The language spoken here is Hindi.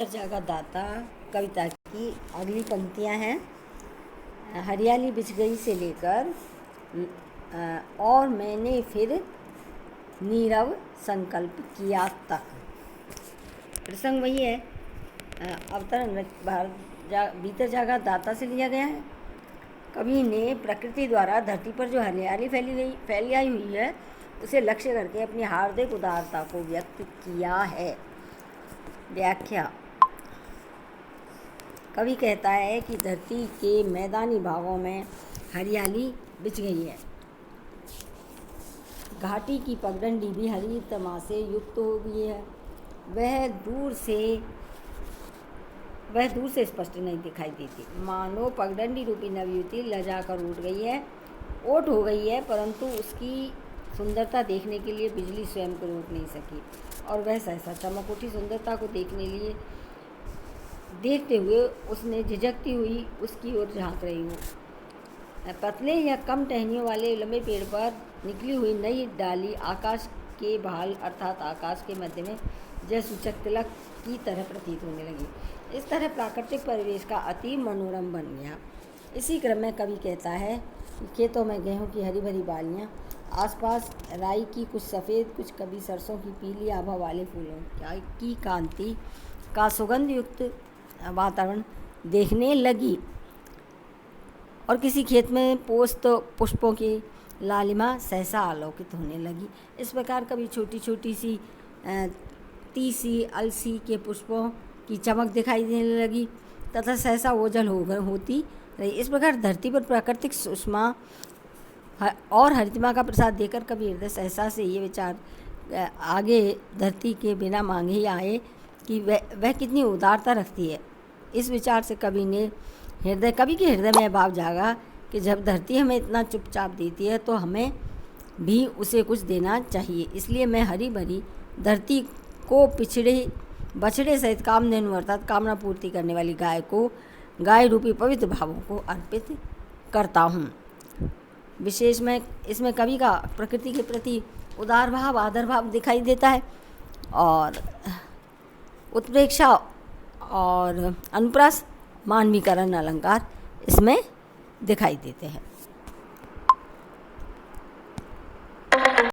जागा दाता कविता की अगली पंक्तियां हैं। हरियाली बिछ गई से लेकर और मैंने फिर नीरव संकल्प किया तक। प्रसंग वही है, अवतरण भीतर जागा दाता से लिया गया है। कवि ने प्रकृति द्वारा धरती पर जो हरियाली फैली आई हुई है उसे लक्ष्य करके अपनी हार्दिक उदारता को व्यक्त किया है। व्याख्या। कवि कहता है कि धरती के मैदानी भागों में हरियाली बिछ गई है। घाटी की पगडंडी भी हरी तमा से युक्त हो गई है। वह दूर से स्पष्ट नहीं दिखाई देती, मानो पगडंडी रूपी नवयुवती लजा कर ओट हो गई है, परंतु उसकी सुंदरता देखने के लिए बिजली स्वयं को रोक नहीं सकी और वह सहसा चमक उठी। सुंदरता को देखते हुए उसने झिझकती हुई उसकी ओर झांक रही हो। पतले या कम टहनियों वाले लंबे पेड़ पर निकली हुई नई डाली आकाश के बहाल अर्थात आकाश के मध्य में जयसूचक तिलक की तरह प्रतीत होने लगी। इस तरह प्राकृतिक परिवेश का अति मनोरम बन गया। इसी क्रम में कवि कहता है कि खेतों में गेहूं की हरी भरी बालियां, आसपास राई की कुछ सफ़ेद कुछ कभी सरसों की पीली आभा वाले फूलों की कांति का सुगंध युक्त वातावरण देखने लगी और किसी खेत में पोस्त पुष्पों की लालिमा सहसा आलोकित होने लगी। इस प्रकार कभी छोटी छोटी सी तीसी अलसी के पुष्पों की चमक दिखाई देने लगी तथा सहसा ओझल होती रही। इस प्रकार धरती पर प्राकृतिक सुषमा और हरितमा का प्रसाद देकर कभी हृदय सहसा से ये विचार आगे धरती के बिना मांगे ही आए कि वह कितनी उदारता रखती है। इस विचार से कवि के हृदय में भाव जागा कि जब धरती हमें इतना चुपचाप देती है तो हमें भी उसे कुछ देना चाहिए। इसलिए मैं हरी भरी धरती को बछड़े सहित कामधेनु अर्थात कामना पूर्ति करने वाली गाय रूपी पवित्र भावों को अर्पित करता हूँ। विशेष में इसमें कवि का प्रकृति के प्रति उदार भाव आदर भाव दिखाई देता है और उत्प्रेक्षा और अनुप्रास मानवीकरण अलंकार इसमें दिखाई देते हैं।